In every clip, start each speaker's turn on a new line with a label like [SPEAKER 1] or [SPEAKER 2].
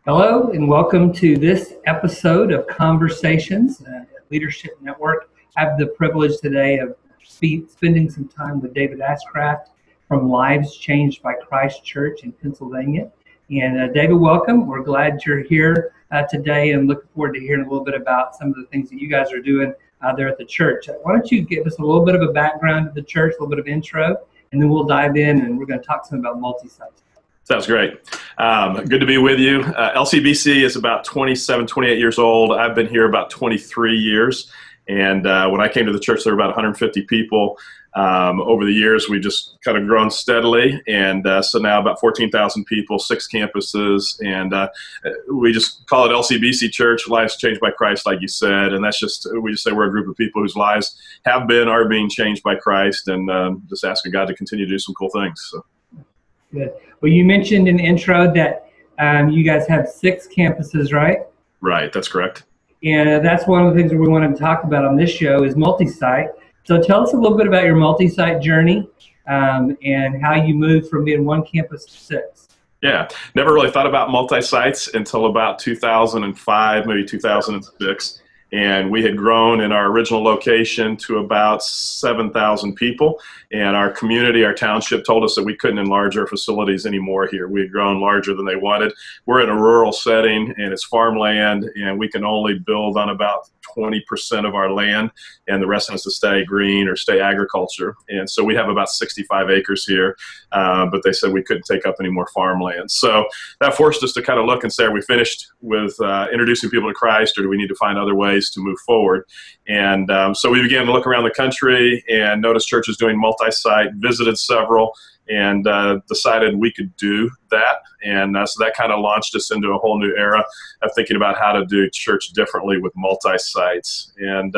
[SPEAKER 1] Hello and welcome to this episode of Conversations at Leadership Network. I have the privilege today of spending some time with David Ashcroft from Lives Changed by Christ Church in Pennsylvania. And David, welcome. We're glad you're here today and looking forward to hearing a little bit about some of the things that you guys are doing there at the church. Why don't you give us a little bit of a background of the church, a little bit of intro, and then we'll dive in and we're going to talk some about multi-site.
[SPEAKER 2] Sounds great. Good to be with you. LCBC is about 27, 28 years old. I've been here about 23 years. And when I came to the church, there were about 150 people. Over the years, we've just kind of grown steadily. And so now about 14,000 people, 6 campuses. And we just call it LCBC Church, Lives Changed by Christ, like you said. And that's just, we just say we're a group of people whose lives have been, are being changed by Christ. And just asking God to continue to do some cool things. So.
[SPEAKER 1] Good. Well, you mentioned in the intro that you guys have 6 campuses, right?
[SPEAKER 2] Right, that's correct.
[SPEAKER 1] And that's one of the things that we wanted to talk about on this show is multi-site. So tell us a little bit about your multi-site journey and how you moved from being 1 campus to 6.
[SPEAKER 2] Yeah, never really thought about multi-sites until about 2005, maybe 2006. And we had grown in our original location to about 7,000 people. And our community, our township told us that we couldn't enlarge our facilities anymore here. We had grown larger than they wanted. We're in a rural setting and it's farmland and we can only build on about 20% of our land and the rest has to stay green or stay agriculture. And so we have about 65 acres here, but they said we couldn't take up any more farmland. So that forced us to kind of look and say, are we finished with introducing people to Christ or do we need to find other ways to move forward? And so we began to look around the country and noticed churches doing multi-site, visited several, and decided we could do that. And so that kind of launched us into a whole new era of thinking about how to do church differently with multi-sites. And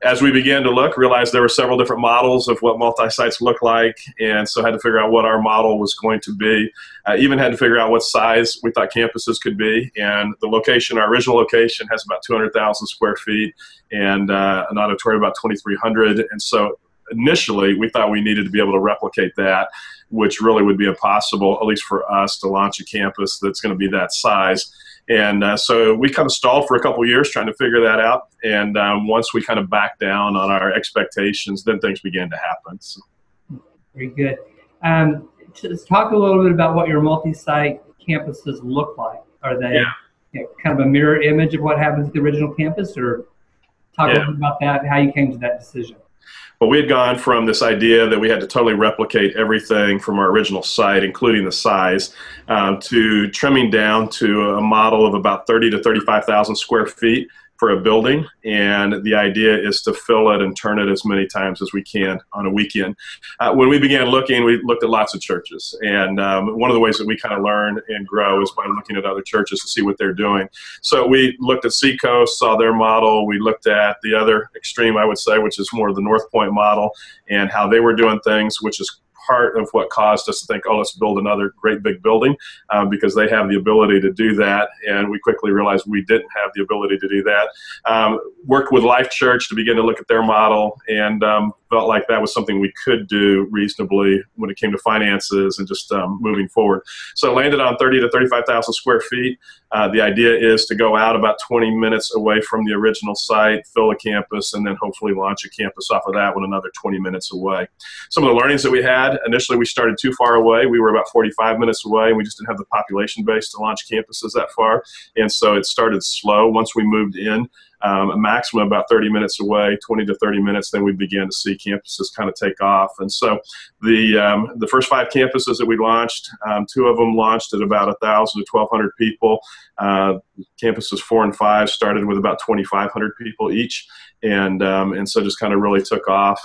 [SPEAKER 2] as we began to look, realized there were several different models of what multi-sites look like, and so had to figure out what our model was going to be. Even had to figure out what size we thought campuses could be, and the location, our original location, has about 200,000 square feet and an auditorium about 2,300, and so initially, we thought we needed to be able to replicate that, which really would be impossible, at least for us, to launch a campus that's going to be that size. And so we kind of stalled for a couple of years trying to figure that out. And once we kind of backed down on our expectations, then things began to happen. So.
[SPEAKER 1] Very good. Just talk a little bit about what your multi-site campuses look like. Are they kind of a mirror image of what happens at the original campus? Or talk a little bit about that, how you came to that decision.
[SPEAKER 2] Well, we had gone from this idea that we had to totally replicate everything from our original site, including the size, to trimming down to a model of about 30 to 35,000 square feet for a building. And the idea is to fill it and turn it as many times as we can on a weekend. When we began looking, we looked at lots of churches. And one of the ways that we kind of learn and grow is by looking at other churches to see what they're doing. So we looked at Seacoast, saw their model. We looked at the other extreme, I would say, which is more the North Point model and how they were doing things, which is part of what caused us to think, oh, let's build another great big building because they have the ability to do that. And we quickly realized we didn't have the ability to do that. Worked with Life Church to begin to look at their model and felt like that was something we could do reasonably when it came to finances and just moving forward. So landed on 30 to 35,000 square feet. The idea is to go out about 20 minutes away from the original site, fill a campus, and then hopefully launch a campus off of that one another 20 minutes away. Some of the learnings that we had, initially we started too far away. We were about 45 minutes away, and we just didn't have the population base to launch campuses that far. And so it started slow. Once we moved in, a maximum about 30 minutes away, 20 to 30 minutes, then we began to see campuses kind of take off. And so the first 5 campuses that we launched, 2 of them launched at about 1,000 to 1,200 people. Campuses 4 and 5 started with about 2,500 people each. And so just kind of really took off.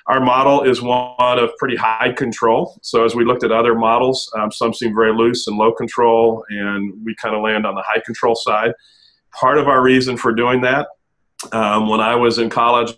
[SPEAKER 2] Our model is one of pretty high control. So as we looked at other models, some seem very loose and low control, and we kind of land on the high control side. part of our reason for doing that, when I was in college,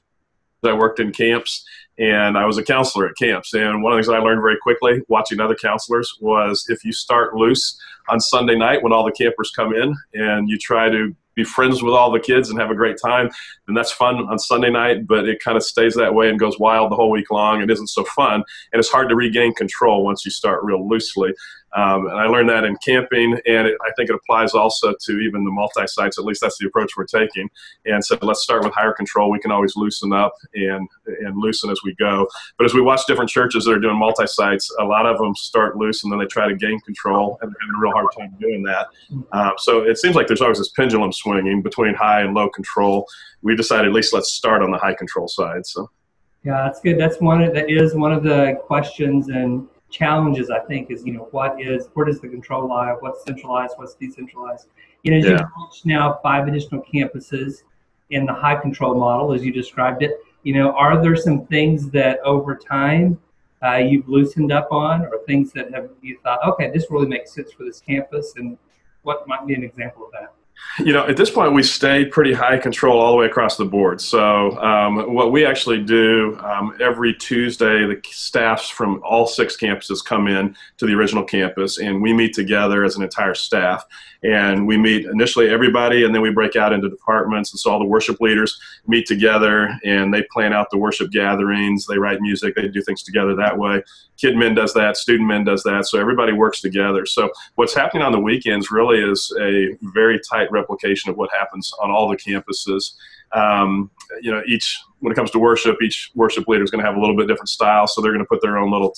[SPEAKER 2] I worked in camps, and I was a counselor at camps. And one of the things I learned very quickly watching other counselors was if you start loose on Sunday night when all the campers come in and you try to be friends with all the kids and have a great time, then that's fun on Sunday night, but it kind of stays that way and goes wild the whole week long and isn't so fun. And it's hard to regain control once you start real loosely. And I learned that in camping, and I think it applies also to even the multi-sites. At least that's the approach we're taking. And so let's start with higher control. We can always loosen up and loosen as we go. But as we watch different churches that are doing multi-sites, a lot of them start loose and then they try to gain control, and they're having a real hard time doing that. So it seems like there's always this pendulum swinging between high and low control. We decided at least let's start on the high control side. So
[SPEAKER 1] yeah, that's good. That is one of the questions and challenges, I think, is, where does the control lie? What's centralized? What's decentralized? As you've launched now 5 additional campuses in the high control model, as you described it, are there some things that over time you've loosened up on, or things that you thought, okay, this really makes sense for this campus, and what might be an example of that?
[SPEAKER 2] At this point, we stayed pretty high control all the way across the board. So what we actually do, every Tuesday, the staffs from all 6 campuses come in to the original campus, and we meet together as an entire staff. And we meet initially everybody, and then we break out into departments. And so all the worship leaders meet together, and they plan out the worship gatherings. They write music. They do things together that way. Kid men does that. Student men does that. So everybody works together. So what's happening on the weekends really is a very tight replication of what happens on all the campuses. When it comes to worship, each worship leader is going to have a little bit different style, so they're going to put their own little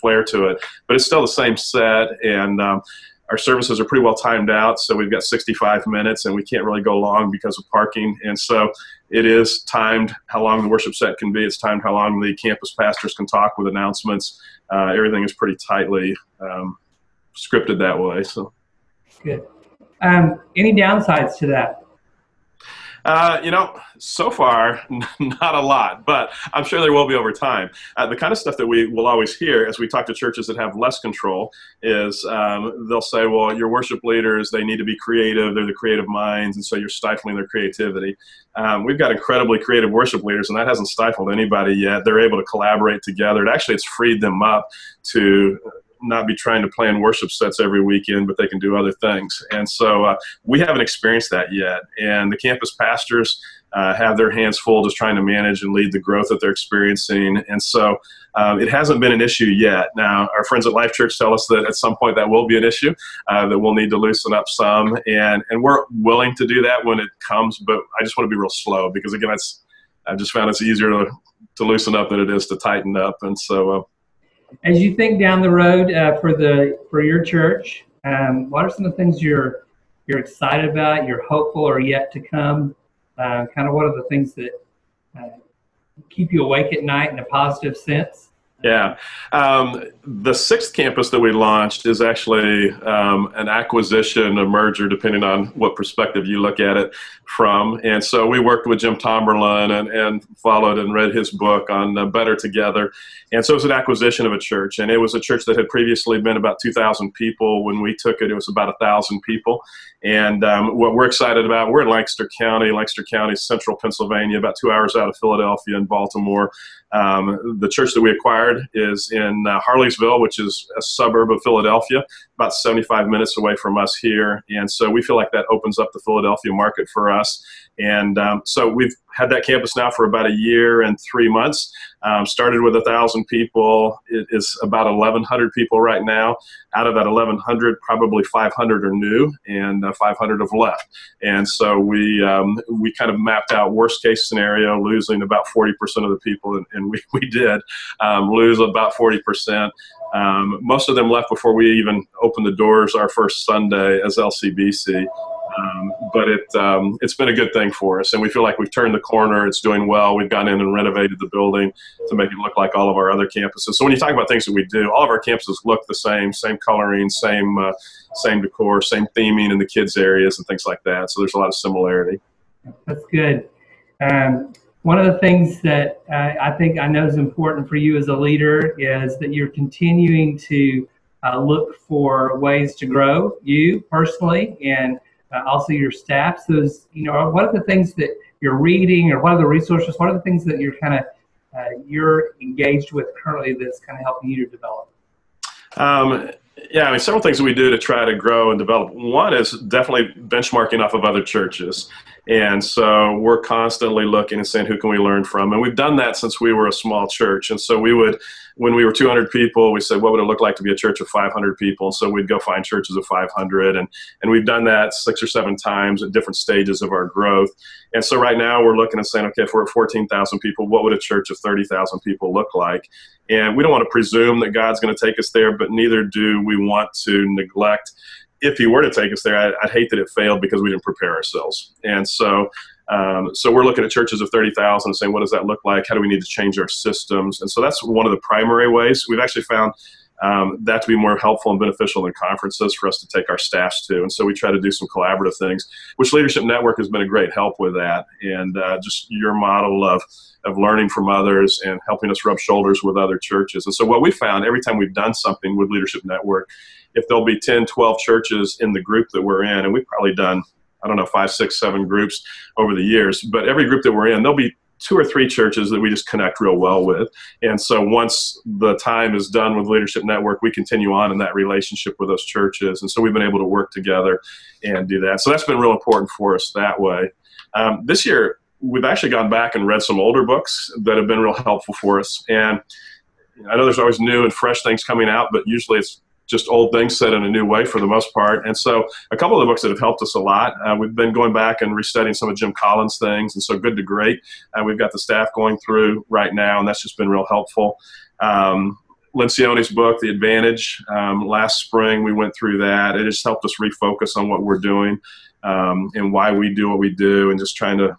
[SPEAKER 2] flair to it. But it's still the same set, and our services are pretty well timed out, so we've got 65 minutes, and we can't really go long because of parking. And so it is timed how long the worship set can be. It's timed how long the campus pastors can talk with announcements. Everything is pretty tightly scripted that way. So good.
[SPEAKER 1] Any downsides to that?
[SPEAKER 2] So far, not a lot, but I'm sure there will be over time. The kind of stuff that we will always hear as we talk to churches that have less control is they'll say, well, your worship leaders, they need to be creative. They're the creative minds, and so you're stifling their creativity. We've got incredibly creative worship leaders, and that hasn't stifled anybody yet. They're able to collaborate together. It's freed them up to not be trying to plan worship sets every weekend, but they can do other things. And so we haven't experienced that yet. And the campus pastors have their hands full just trying to manage and lead the growth that they're experiencing. And so it hasn't been an issue yet. Now, our friends at Life Church tell us that at some point that will be an issue, that we'll need to loosen up some. And we're willing to do that when it comes, but I just want to be real slow because, again, I've just found it's easier to loosen up than it is to tighten up. And so
[SPEAKER 1] as you think down the road for your church, what are some of the things you're excited about, you're hopeful or yet to come? Kind of what are the things that keep you awake at night in a positive sense?
[SPEAKER 2] Yeah. The 6th campus that we launched is actually an acquisition, a merger, depending on what perspective you look at it from. And so we worked with Jim Tomberlin and followed and read his book on Better Together. And so it was an acquisition of a church. And it was a church that had previously been about 2,000 people. When we took it, it was about 1,000 people. And what we're excited about, we're in Lancaster County, central Pennsylvania, about 2 hours out of Philadelphia and Baltimore. The church that we acquired is in Harleysville, which is a suburb of Philadelphia, about 75 minutes away from us here. And so we feel like that opens up the Philadelphia market for us. And so we've had that campus now for about 1 year and 3 months. Started with 1,000 people. It is about 1,100 people right now. Out of that 1,100, probably 500 are new and 500 have left. And so we kind of mapped out worst case scenario, losing about 40% of the people, and we did lose about 40%. Most of them left before we even opened the doors our first Sunday as LCBC. But it's been a good thing for us, and we feel like we've turned the corner. It's doing well. We've gone in and renovated the building to make it look like all of our other campuses. So when you talk about things that we do, all of our campuses look the same coloring, same decor, same theming in the kids' areas and things like that. So there's a lot of similarity.
[SPEAKER 1] That's good. One of the things that I know is important for you as a leader is that you're continuing to look for ways to grow you personally and also your staff. So, what are the things that you're reading, or what are the resources? What are the things that you're engaged with currently that's kind of helping you to develop?
[SPEAKER 2] Yeah, I mean, several things that we do to try to grow and develop. One is definitely benchmarking off of other churches. And so we're constantly looking and saying, who can we learn from? And we've done that since we were a small church. And so we would, when we were 200 people, we said, what would it look like to be a church of 500 people? And so we'd go find churches of 500. And we've done that 6 or 7 times at different stages of our growth. And so right now we're looking and saying, okay, if we're at 14,000 people, what would a church of 30,000 people look like? And we don't want to presume that God's going to take us there, but neither do we want to neglect. If he were to take us there, I'd hate that it failed because we didn't prepare ourselves. And so we're looking at churches of 30,000 and saying, what does that look like? How do we need to change our systems? And so that's one of the primary ways. We've actually found that to be more helpful and beneficial than conferences for us to take our staffs to. And so we try to do some collaborative things, which Leadership Network has been a great help with that. And just your model of learning from others and helping us rub shoulders with other churches. And so what we found every time we've done something with Leadership Network, if there'll be 10, 12 churches in the group that we're in, and we've probably done, 5, 6, 7 groups over the years, but every group that we're in, there'll be 2 or 3 churches that we just connect real well with. And so once the time is done with Leadership Network, we continue on in that relationship with those churches. And so we've been able to work together and do that. So that's been real important for us that way. This year, we've actually gone back and read some older books that have been real helpful for us. And I know there's always new and fresh things coming out, but usually it's just old things said in a new way for the most part. And so a couple of the books that have helped us a lot, we've been going back and restudying some of Jim Collins' things, and so Good to Great. We've got the staff going through right now, and that's just been real helpful. Lencioni's book, The Advantage, last spring we went through that. It just helped us refocus on what we're doing and why we do what we do, and just try to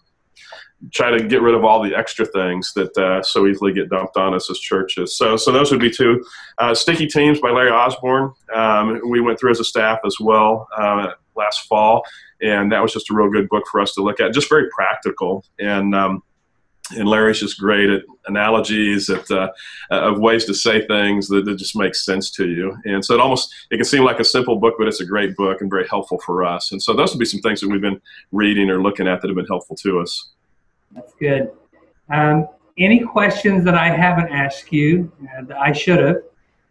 [SPEAKER 2] get rid of all the extra things that so easily get dumped on us as churches. So those would be 2. Sticky Teams by Larry Osborne. We went through as a staff as well last fall, and that was just a real good book for us to look at. Just very practical, and Larry's just great at analogies, of ways to say things that just make sense to you. And so it can seem like a simple book, but it's a great book and very helpful for us. And so those would be some things that we've been reading or looking at that have been helpful to us.
[SPEAKER 1] That's good. Any questions that I haven't asked you that I should have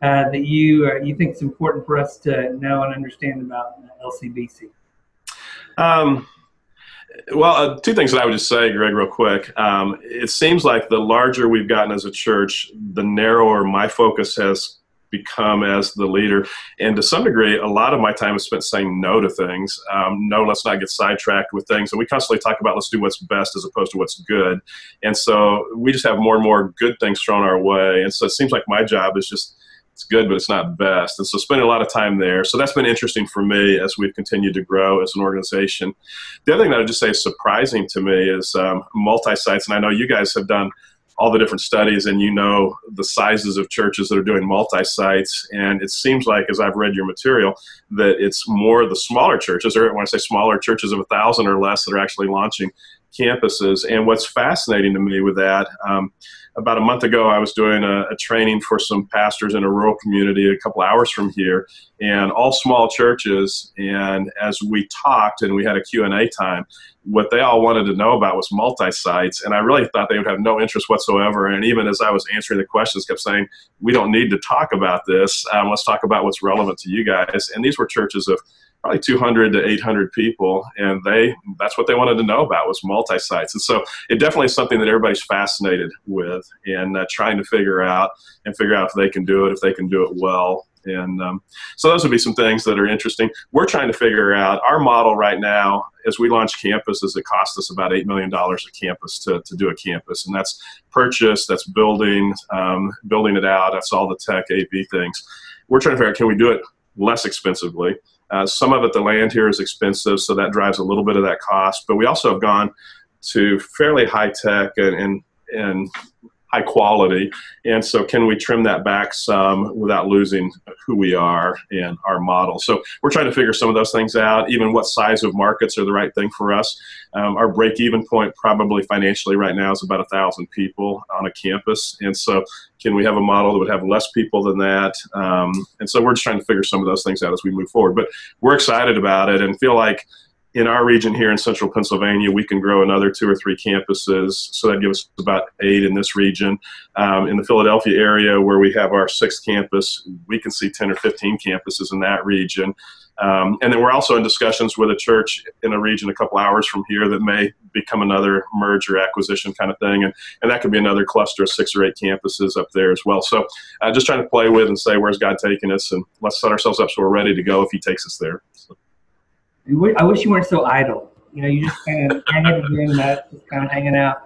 [SPEAKER 1] that you think is important for us to know and understand about LCBC?
[SPEAKER 2] Well, 2 things that I would just say, Greg, real quick. It seems like the larger we've gotten as a church, the narrower my focus has become as the leader. And to some degree, a lot of my time is spent saying no to things. No, let's not get sidetracked with things. And we constantly talk about let's do what's best as opposed to what's good. And so we just have more and more good things thrown our way. And so it seems like my job is just, it's good, but it's not best. And so spending a lot of time there. So that's been interesting for me as we've continued to grow as an organization. The other thing that I would just say is surprising to me is multi-sites. And I know you guys have done all the different studies, and the sizes of churches that are doing multi-sites. And it seems like, as I've read your material, that it's more the smaller churches, or when I say smaller, churches of 1,000 or less that are actually launching campuses. And what's fascinating to me with that, about a month ago, I was doing a training for some pastors in a rural community a couple hours from here, and all small churches. And as we talked and we had a Q&A time, what they all wanted to know about was multi-sites. And I really thought they would have no interest whatsoever. And even as I was answering the questions, kept saying, we don't need to talk about this. Let's talk about what's relevant to you guys. And these were churches of probably 200 to 800 people, and that's what they wanted to know about was multi-sites. And so it definitely is something that everybody's fascinated with, and trying to figure out if they can do it, if they can do it well. And so those would be some things that are interesting. We're trying to figure out our model right now as we launch campuses. It costs us about $8 million a campus to do a campus, and that's purchase, that's building it out, that's all the tech AV things. We're trying to figure out, can we do it less expensively? Some of it, the land here is expensive, so that drives a little bit of that cost. But we also have gone to fairly high tech and high quality. And so can we trim that back some without losing who we are and our model? So we're trying to figure some of those things out, even what size of markets are the right thing for us. Our break-even point probably financially right now is about 1,000 people on a campus. And so can we have a model that would have less people than that? And so we're just trying to figure some of those things out as we move forward. But we're excited about it and feel like in our region here in central Pennsylvania, we can grow another 2 or 3 campuses. So that gives us about 8 in this region. In the Philadelphia area, where we have our 6th campus, we can see 10 or 15 campuses in that region. And then we're also in discussions with a church in a region a couple hours from here that may become another merger acquisition kind of thing. And that could be another cluster of 6 or 8 campuses up there as well. So just trying to play with and say, where's God taking us? And let's set ourselves up so we're ready to go if he takes us there. So.
[SPEAKER 1] I wish you weren't so idle. You just kind of doing that, just kind of hanging out.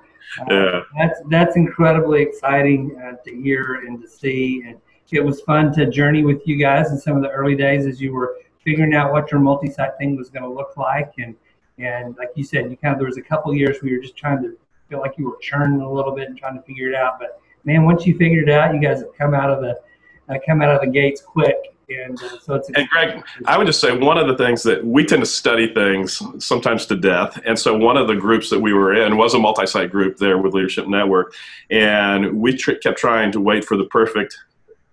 [SPEAKER 2] Yeah.
[SPEAKER 1] That's incredibly exciting to hear and to see. And it was fun to journey with you guys in some of the early days as you were figuring out what your multi-site thing was going to look like. And like you said, there was a couple years where you were just trying to feel like you were churning a little bit and trying to figure it out. But man, once you figured it out, you guys have come out of the gates quick. And so it's.
[SPEAKER 2] And Greg, I would just say one of the things that we tend to study things sometimes to death. And so one of the groups that we were in was a multi-site group there with Leadership Network. And we kept trying to wait for the perfect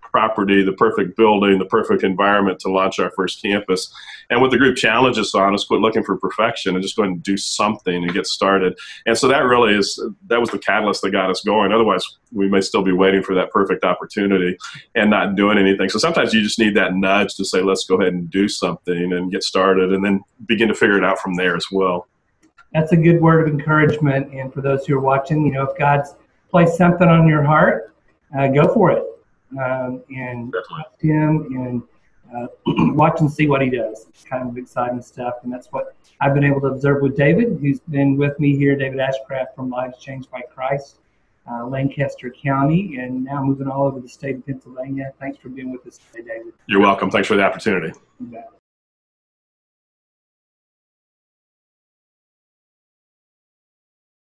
[SPEAKER 2] property, the perfect building, the perfect environment to launch our first campus. And what the group challenged us on is quit looking for perfection and just go ahead and do something and get started. And so that was the catalyst that got us going. Otherwise, we may still be waiting for that perfect opportunity and not doing anything. So sometimes you just need that nudge to say, let's go ahead and do something and get started and then begin to figure it out from there as well.
[SPEAKER 1] That's a good word of encouragement. And for those who are watching, if God's placed something on your heart, go for it. And trust him and watch and see what he does. It's kind of exciting stuff, and that's what I've been able to observe with David, who's been with me here, David Ashcroft from Lives Changed by Christ, Lancaster County, and now moving all over the state of Pennsylvania. Thanks for being with us today, David.
[SPEAKER 2] You're welcome. Thanks for the opportunity.
[SPEAKER 1] You bet.